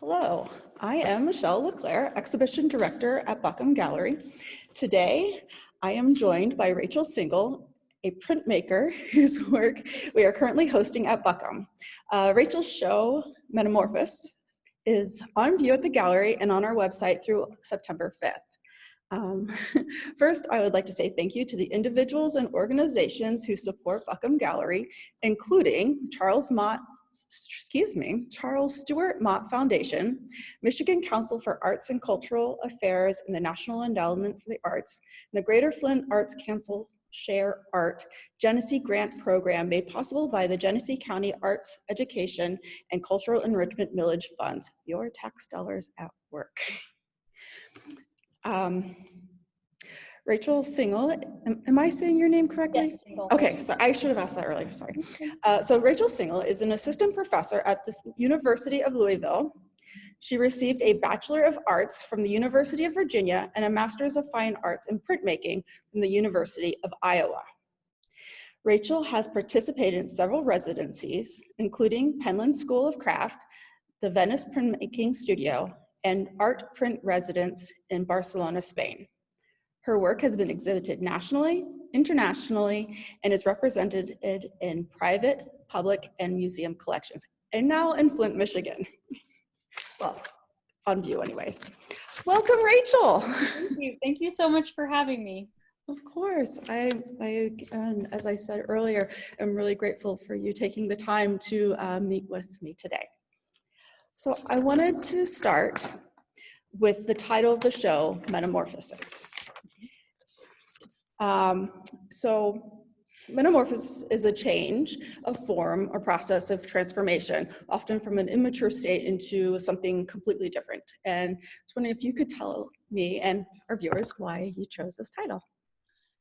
Hello, I am Michele Leclaire, Exhibition Director at Buckham Gallery. Today, I am joined by Rachel Singel, a printmaker whose work we are currently hosting at Buckham. Rachel's show, Metamorphosis, is on view at the gallery and on our website through September 5th. First, I would like to say thank you to the individuals and organizations who support Buckham Gallery, including Charles Stewart Mott Foundation, Michigan Council for Arts and Cultural Affairs, and the National Endowment for the Arts, and the Greater Flint Arts Council Share Art Genesee Grant Program made possible by the Genesee County Arts Education and Cultural Enrichment Millage Funds. Your tax dollars at work. Rachel Singel, am I saying your name correctly? Yeah, okay, so I should have asked that earlier, sorry. So Rachel Singel is an assistant professor at the University of Louisville. She received a Bachelor of Arts from the University of Virginia and a Master's of Fine Arts in Printmaking from the University of Iowa. Rachel has participated in several residencies, including Penland School of Craft, the Venice Printmaking Studio, and Art Print Residence in Barcelona, Spain. Her work has been exhibited nationally, internationally, and is represented in private, public, and museum collections, and now in Flint, Michigan. Well, on view anyways. Welcome, Rachel. Thank you. Thank you so much for having me. Of course. And as I said earlier, I'm really grateful for you taking the time to meet with me today. So I wanted to start with the title of the show, Metamorphosis. So metamorphosis is a change of form or process of transformation, often from an immature state into something completely different. And I was wondering if you could tell me and our viewers why you chose this title.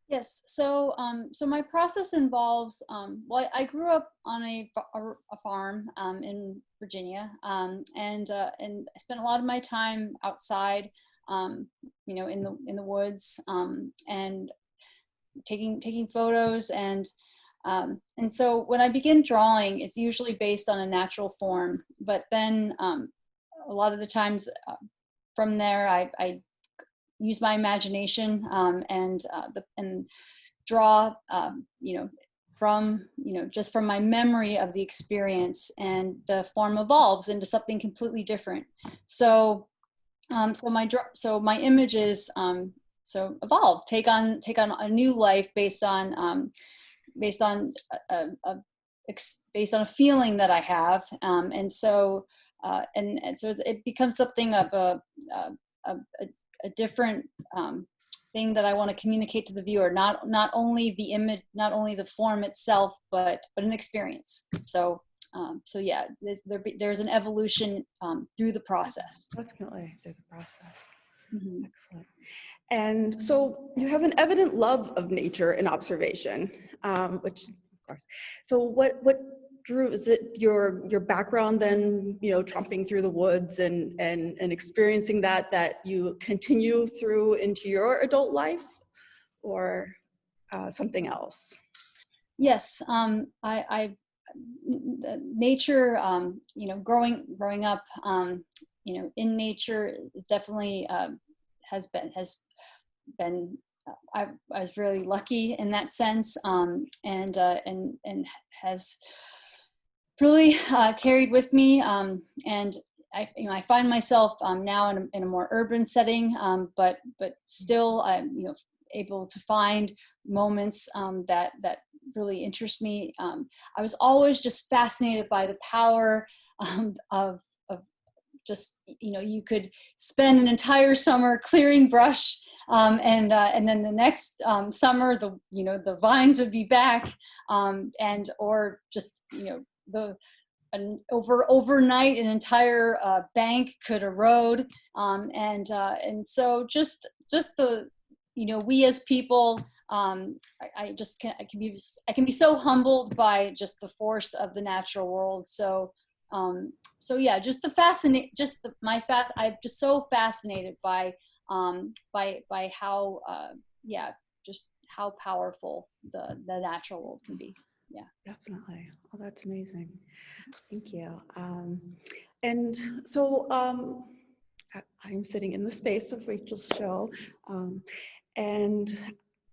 Yes, so my process involves, well, I grew up on a farm in Virginia, and I spent a lot of my time outside, you know, in the woods, and taking photos, and so when I begin drawing, it's usually based on a natural form, but then a lot of the times from there I use my imagination and draw you know, from just from my memory of the experience, and the form evolves into something completely different. So so my images evolve, take on a new life based on a feeling that I have, and so it becomes something of a different thing that I want to communicate to the viewer. Not only the image, not only the form itself, but an experience. So yeah, there's an evolution through the process. Definitely through the process. Mm-hmm. Excellent. And so you have an evident love of nature and observation, which of course. So what drew, is it your background then, you know, tromping through the woods and experiencing that you continue through into your adult life, or something else? Yes, nature, you know, growing up, you know, in nature definitely has been I was really lucky in that sense, and has really carried with me, and I find myself now in a more urban setting, but still I'm, you know, able to find moments that really interest me. I was always just fascinated by the power of just, you know, you could spend an entire summer clearing brush, and then the next summer the vines would be back, and or just, you know, overnight an entire bank could erode, and so just the, you know, we as people, I can be so humbled by just the force of the natural world. So yeah, just I'm just so fascinated by how yeah, just how powerful the natural world can be. Yeah, definitely. Oh, that's amazing. Thank you. And so I'm sitting in the space of Rachel's show, and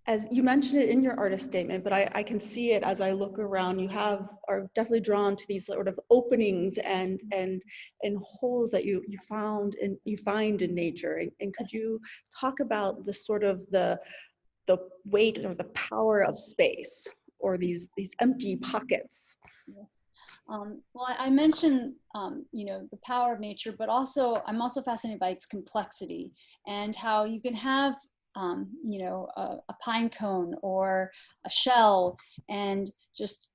as you mentioned it in your artist statement, but I can see it as I look around. You are definitely drawn to these sort of openings and holes that you find in nature. And could you talk about the sort of the weight or the power of space, or these empty pockets? Yes. Well, I mentioned, the power of nature, but also I'm also fascinated by its complexity and how you can have, a pine cone or a shell, and just,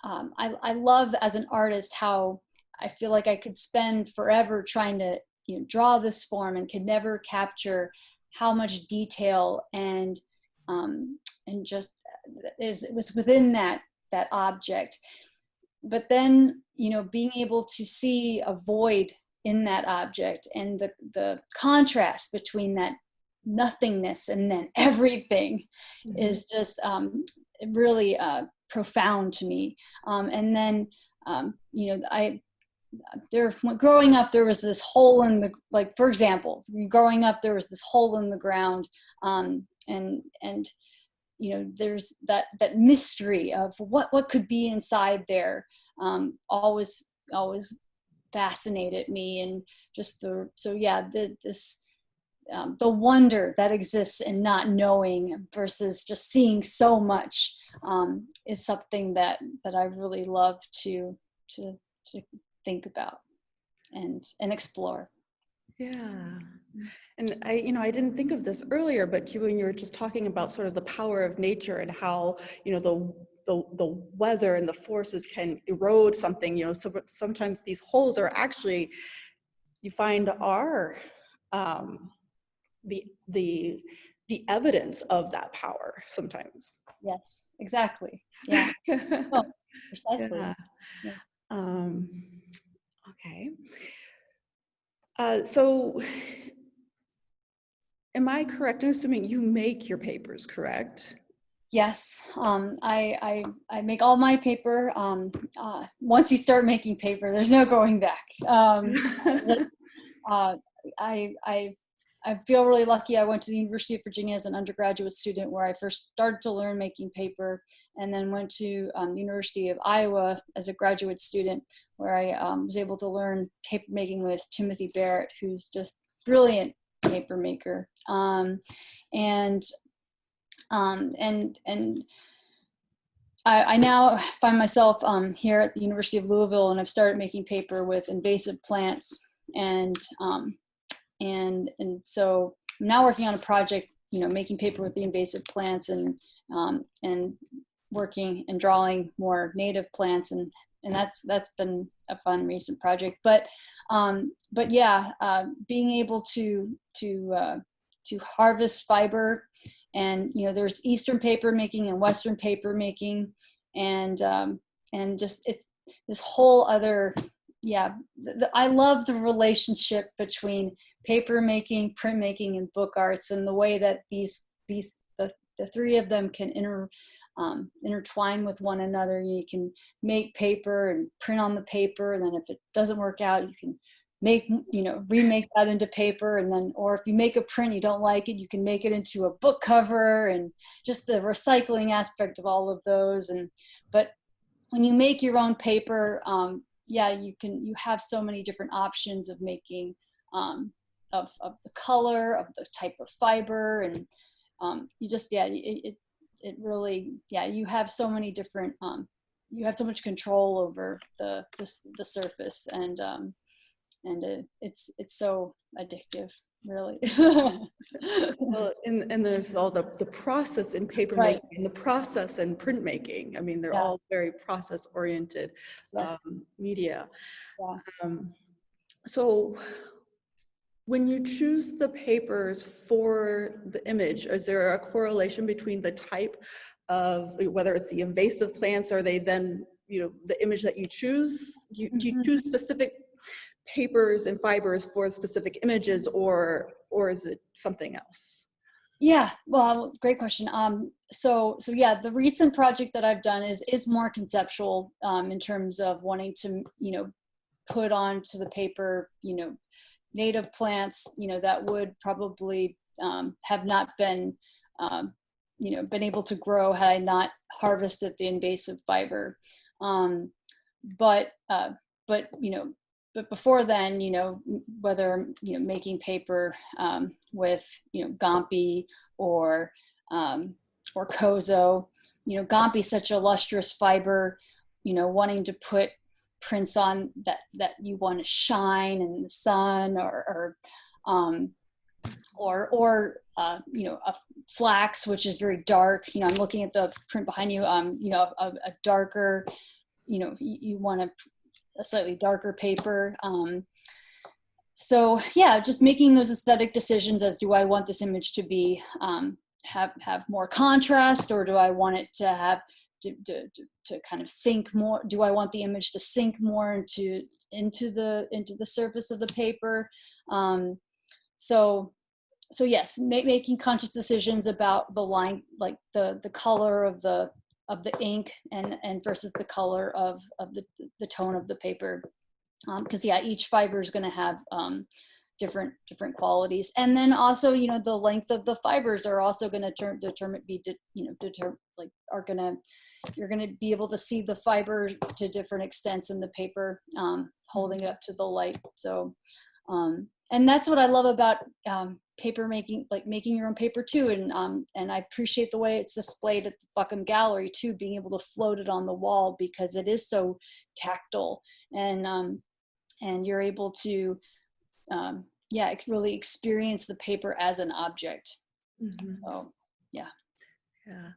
I love as an artist how I feel like I could spend forever trying to, draw this form and could never capture how much detail and just was within that object. But then, being able to see a void in that object, and the contrast between that nothingness and then everything is just really profound to me. And then, growing up, there was this hole in the, like, for example, growing up, there was this hole in the ground, and there's that mystery of what could be inside there. Always fascinated me, and just the wonder that exists in not knowing versus just seeing so much is something that I really love to think about and explore. Yeah. And I didn't think of this earlier, but when you were just talking about sort of the power of nature and how, the weather and the forces can erode something, so sometimes these holes are actually, you find, are the evidence of that power sometimes. Yes, exactly. Yeah. Oh, precisely. Yeah. Yeah. Okay. So am I correct in assuming you make your papers, correct? Yes, I make all my paper. Once you start making paper, there's no going back. uh, I feel really lucky. I went to the University of Virginia as an undergraduate student, where I first started to learn making paper, and then went to the University of Iowa as a graduate student, where I was able to learn paper making with Timothy Barrett, who's just brilliant paper maker. And I now find myself here at the University of Louisville, and I've started making paper with invasive plants, and so I'm now working on a project, making paper with the invasive plants, and working and drawing more native plants, and that's been a fun recent project. But yeah, being able to harvest fiber. And there's Eastern paper making and Western paper making, and just it's this whole other, I love the relationship between paper making, printmaking, and book arts, and the way that the three of them can intertwine with one another. You can make paper and print on the paper, and then if it doesn't work out, you can remake that into paper, and then, or if you make a print, you don't like it, you can make it into a book cover, and just the recycling aspect of all of those. But when you make your own paper, you have so many different options of making, of the color, of the type of fiber, and it really, you have so many different, you have so much control over the surface, and it's so addictive, really. Well, and there's all the process in paper Right. making and the process in printmaking. I mean, they're all very process oriented media. Yeah. So when you choose the papers for the image, is there a correlation between the type of, whether it's the invasive plants, or they then, the image that you choose? Do you choose specific papers and fibers for specific images, or is it something else? Yeah, well, great question. So yeah, the recent project that I've done is more conceptual, in terms of wanting to, put onto the paper, you know, native plants, you know, that would probably have not been, you know, been able to grow had I not harvested the invasive fiber. But you know, but before then, you know, whether, you know, making paper with, you know, Gampi or Kozo, you know, Gampi is such a lustrous fiber, you know, wanting to put prints on that you want to shine in the sun, or you know, a flax, which is very dark. You know, I'm looking at the print behind you. You know, a darker, you know, you want a slightly darker paper. So yeah, just making those aesthetic decisions as, do I want this image to be have more contrast, or do I want it to have to kind of sink more? Do I want the image to sink more into the surface of the paper? So yes, making conscious decisions about the line, like the color of the ink and versus the color of the tone of the paper, because yeah, each fiber is going to have different qualities. And then also, you know, the length of the fibers are also going to you're going to be able to see the fiber to different extents in the paper, holding it up to the light. So and that's what I love about paper making, like making your own paper too. And I appreciate the way it's displayed at the Buckham Gallery too, being able to float it on the wall, because it is so tactile, and you're able to yeah, really experience the paper as an object. Mm-hmm. So yeah. Yeah,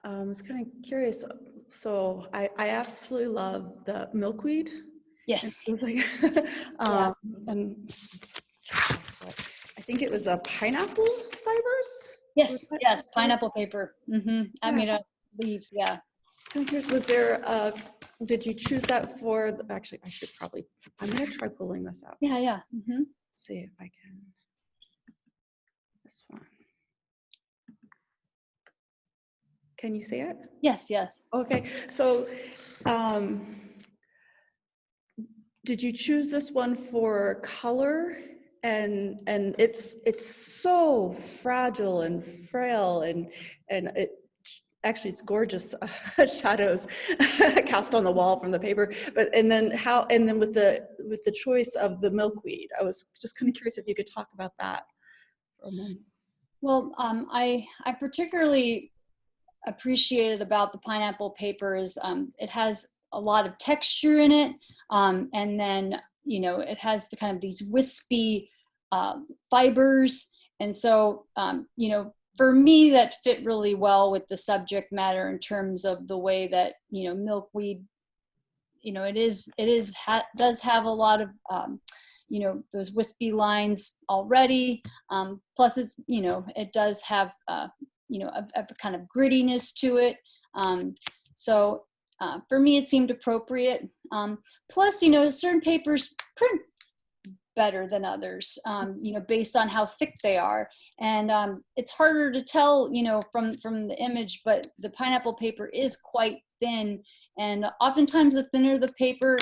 I was kind of curious. So I absolutely love the milkweed. Yes. And like, Yeah. and I think it was a pineapple fibers. Yes. Yes. Pineapple paper. I Yeah. mean, leaves. Yeah. Just kind of curious. Was there did you choose that for? Actually, I should probably. I'm gonna try pulling this out. Yeah. Yeah. See if I can. This one. Can you see it? Yes. Yes. Okay. So, did you choose this one for color? And it's so fragile and frail, and it actually, it's gorgeous shadows cast on the wall from the paper. But and then with the choice of the milkweed, I was just kind of curious if you could talk about that for a moment. Well, I particularly appreciated about the pineapple paper is it has a lot of texture in it, and then, you know, it has the kind of these wispy fibers, and so you know, for me that fit really well with the subject matter in terms of the way that, you know, milkweed, you know, does have a lot of you know, those wispy lines already, plus it's, you know, it does have you know, a kind of grittiness to it. So for me, it seemed appropriate. Plus, you know, certain papers print better than others, you know, based on how thick they are. And it's harder to tell, you know, from the image, but the pineapple paper is quite thin. And oftentimes the thinner the paper,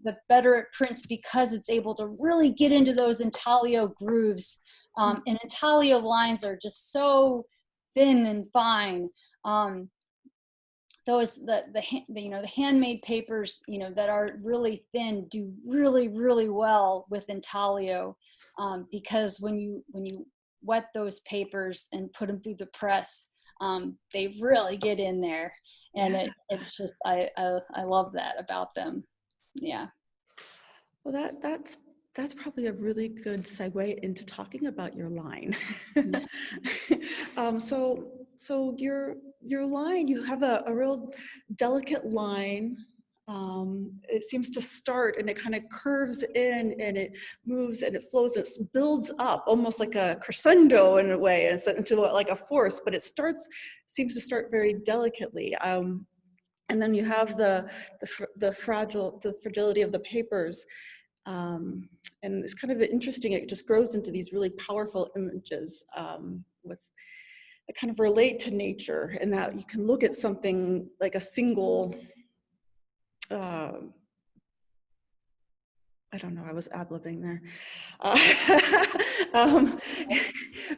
the better it prints, because it's able to really get into those intaglio grooves. And intaglio lines are just so thin and fine. Those the you know, the handmade papers, you know, that are really thin do really well with intaglio, because when you wet those papers and put them through the press, they really get in there, and it's just I love that about them. Yeah. Well, that's probably a really good segue into talking about your line. So your line, you have a real delicate line. It seems to start and it kind of curves in and it moves and it flows. It builds up almost like a crescendo in a way, and into like a force. But it seems to start very delicately. And then you have the fragility of the papers. And it's kind of interesting, it just grows into these really powerful images that kind of relate to nature, and that you can look at something like a single I don't know, I was ad-libbing there. Um,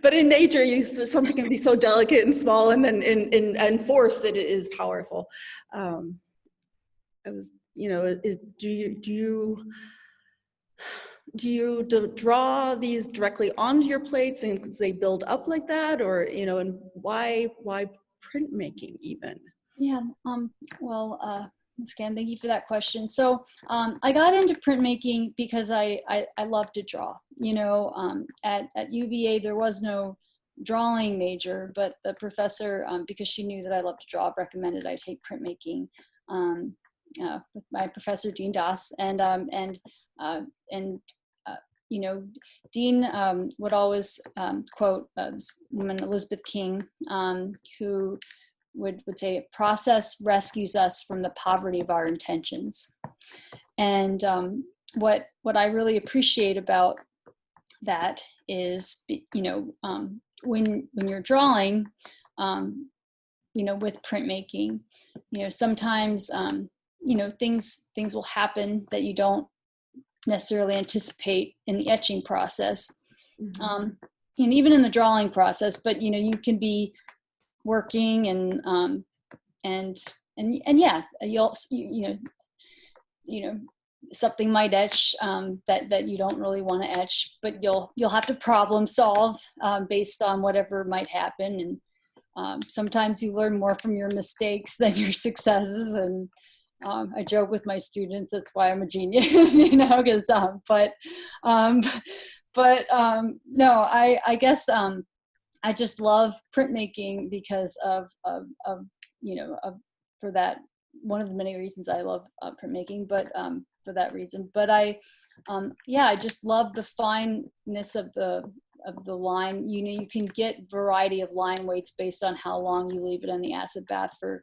but in nature, something can be so delicate and small, and then in force, it is powerful. I was, do you draw these directly onto your plates and they build up like that, or and why printmaking even? Yeah. Well, once again, thank you for that question. So I got into printmaking because I love to draw. At UVA there was no drawing major, but the professor, because she knew that I loved to draw, recommended I take printmaking with my professor Dean Das, and Dean would always quote this woman Elizabeth King, who would say, process rescues us from the poverty of our intentions. And what I really appreciate about that is, when you're drawing, with printmaking, sometimes, things will happen that you don't necessarily anticipate in the etching process, and even in the drawing process, but you can be working and yeah, something might etch that you don't really want to etch, but you'll have to problem solve based on whatever might happen, and sometimes you learn more from your mistakes than your successes, and I joke with my students, that's why I'm a genius, because no, I guess I just love printmaking because of for that, one of the many reasons I love printmaking, but for that reason. But I just love the fineness of the line. You can get variety of line weights based on how long you leave it in the acid bath for.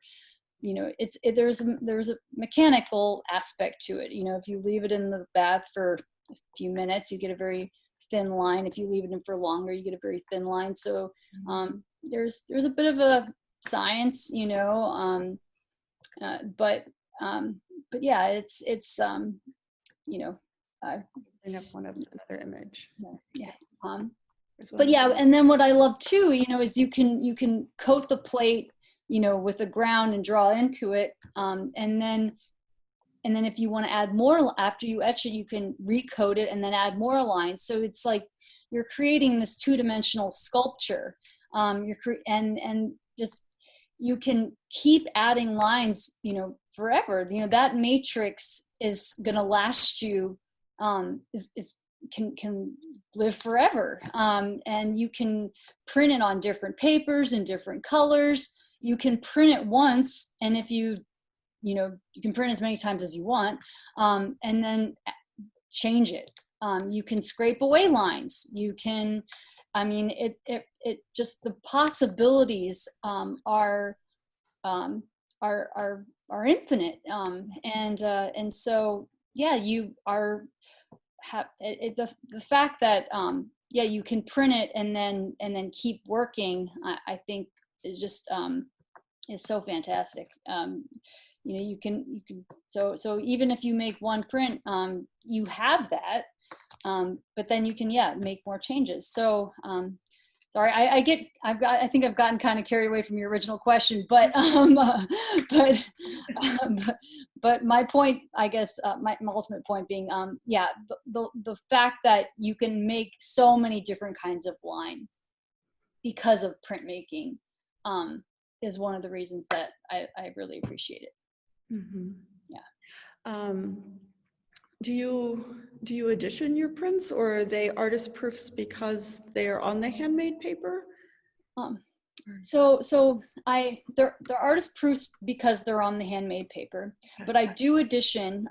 There's a mechanical aspect to it. If you leave it in the bath for a few minutes, you get a very thin line. If you leave it in for longer, you get a very thin line. So there's a bit of a science, but yeah, it's I have another image. Yeah. But yeah, and then what I love too, is you can coat the plate, with the ground and draw into it, and then if you want to add more after you etch it, you can recoat it and then add more lines. So it's like you're creating this two-dimensional sculpture. And just you can keep adding lines, forever. That matrix is going to last you, can live forever. And you can print it on different papers in different colors. You can print it once, and if you can print as many times as you want, and then change it. You can scrape away lines. You can, it just, the possibilities are infinite. And so, yeah, you are, it's the fact that, yeah, you can print it and then keep working, I think is just, is so fantastic. You can so even if you make one print, you have that, but then you can, yeah, make more changes. So sorry, I think I've gotten kind of carried away from your original question, but but my point, I guess, my ultimate point being, yeah, the fact that you can make so many different kinds of line because of printmaking is one of the reasons that I really appreciate it. Mm-hmm. Yeah. Do you edition your prints, or are they artist proofs because they are on the handmade paper? So they're artist proofs because they're on the handmade paper, but I do edition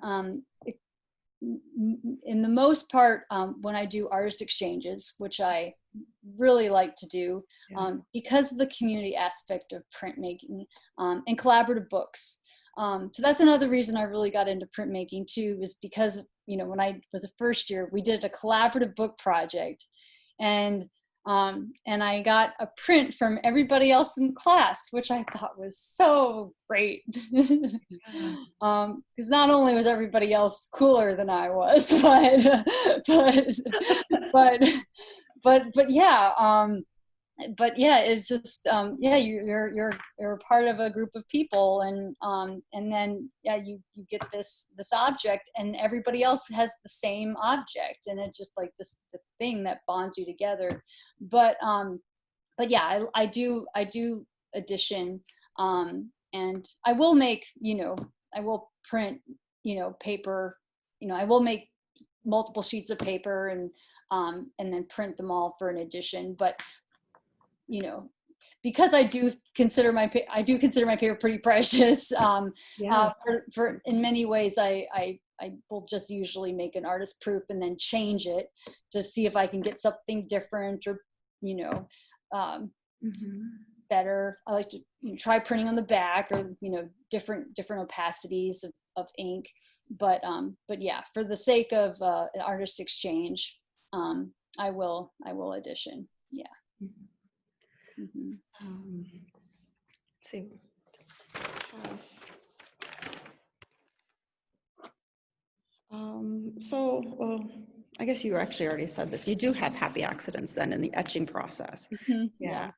in the most part when I do artist exchanges, which I really like to do, because of the community aspect of printmaking, and collaborative books. So that's another reason I really got into printmaking too, is because, when I was a first year, we did a collaborative book project, and And I got a print from everybody else in class, which I thought was so great. Because not only was everybody else cooler than I was, but yeah. But yeah, it's just yeah, you're a part of a group of people, and then yeah, you get this object, and everybody else has the same object, and it's just like the thing that bonds you together. But yeah, I do edition, and I will make, I will print, paper, I will make multiple sheets of paper and then print them all for an edition. But because I do consider my paper pretty precious. Yeah. For in many ways, I will just usually make an artist proof and then change it to see if I can get something different or better. I like to try printing on the back or different opacities of ink. But yeah, for the sake of an artist exchange, I will edition. Yeah. Let's see. So, well, I guess you actually already said this. You do have happy accidents then in the etching process. Yeah,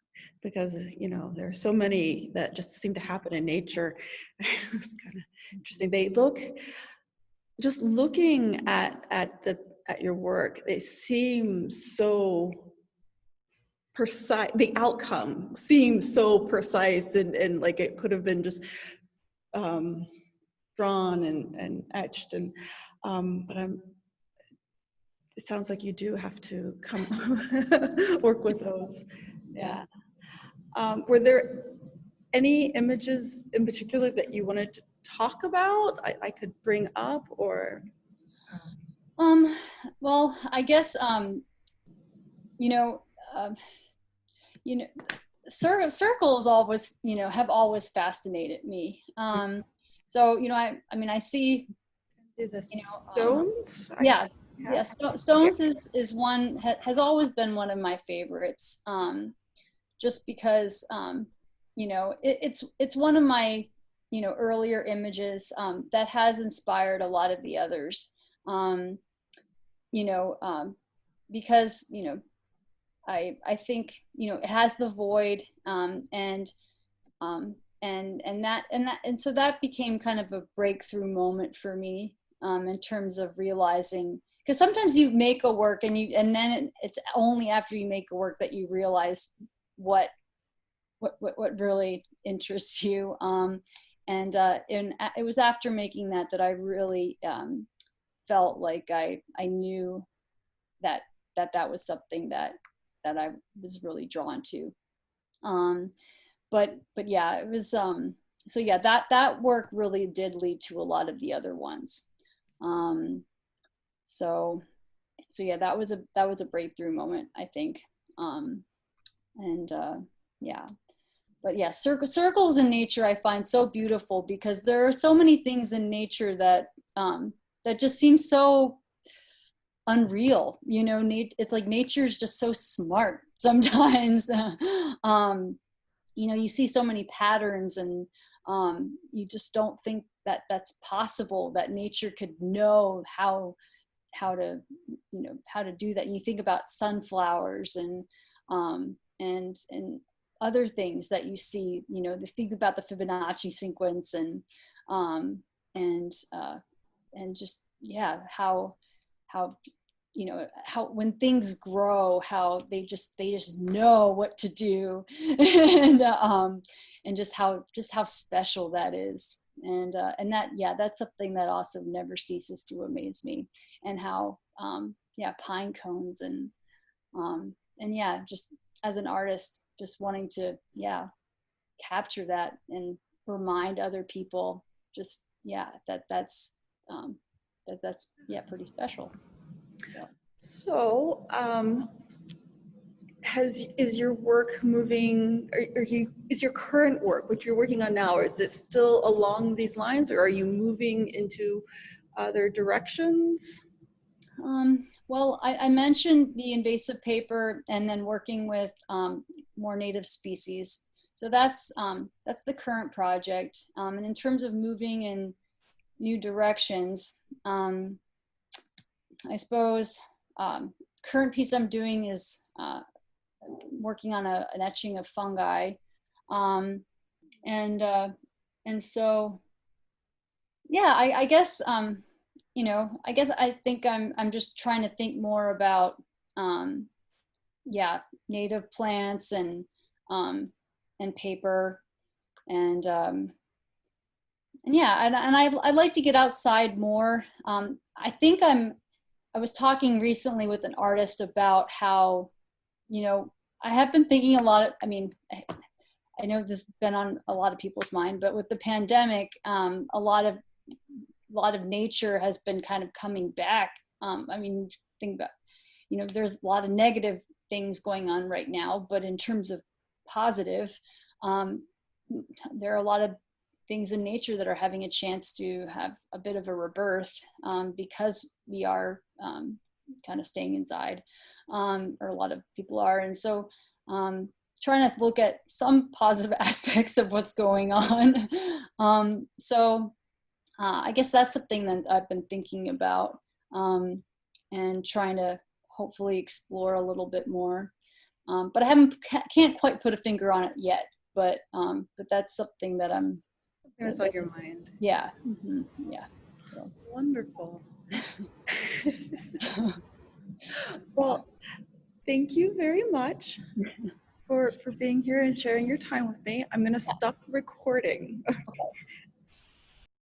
because there are so many that just seem to happen in nature. It's kind of interesting. They look, just looking at your work, they seem so precise. The outcome seems so precise and like it could have been just drawn and etched, and but it sounds like you do have to work with those. Yeah. Were there any images in particular that you wanted to talk about? I could bring up, or well, I guess circles always have always fascinated me. So I see the stones. Stones is one, has always been one of my favorites, just because it's one of my earlier images that has inspired a lot of the others, because I think it has the void, and so that became kind of a breakthrough moment for me, in terms of realizing, because sometimes you make a work and then it's only after you make a work that you realize what really interests you, and it was after making that I really felt like I knew that was something that I was really drawn to. But yeah, it was so yeah, that work really did lead to a lot of the other ones. So yeah, that was a breakthrough moment, I think. Yeah, but yeah, circles in nature I find so beautiful, because there are so many things in nature that that just seem so unreal. It's like nature's just so smart sometimes. You see so many patterns, and you just don't think that that's possible, that nature could know how to do that. And you think about sunflowers and other things that you see, think about the Fibonacci sequence, and just, yeah, how how when things grow, how they just know what to do, and just how special that is. And that, yeah, that's something that also never ceases to amaze me. And how yeah, pine cones, and yeah, just as an artist, just wanting to, yeah, capture that and remind other people, just, yeah, that's yeah, pretty special. Yeah. So, is your work moving, is your current work, what you're working on now, is it still along these lines, or are you moving into other directions? Well, I mentioned the invasive paper and then working with more native species. So that's the current project. And in terms of moving in new directions, I suppose current piece I'm doing is working on an etching of fungi, and so yeah, I guess you know, I guess I think I'm just trying to think more about yeah, native plants and paper and yeah, and I'd like to get outside more. I think I was talking recently with an artist about how, you know, I have been thinking a lot of, I mean, I know this has been on a lot of people's mind, but with the pandemic, a lot of nature has been kind of coming back. I mean, think about, you know, there's a lot of negative things going on right now, but in terms of positive, there are a lot of things in nature that are having a chance to have a bit of a rebirth because we are kind of staying inside, or a lot of people are. And so trying to look at some positive aspects of what's going on. So I guess that's something that I've been thinking about and trying to hopefully explore a little bit more. But I can't quite put a finger on it yet. But that's something that I'm. That's on your mind. Yeah. Mm-hmm, yeah. So. Wonderful. Well, thank you very much for being here and sharing your time with me. I'm going to stop the recording. Okay.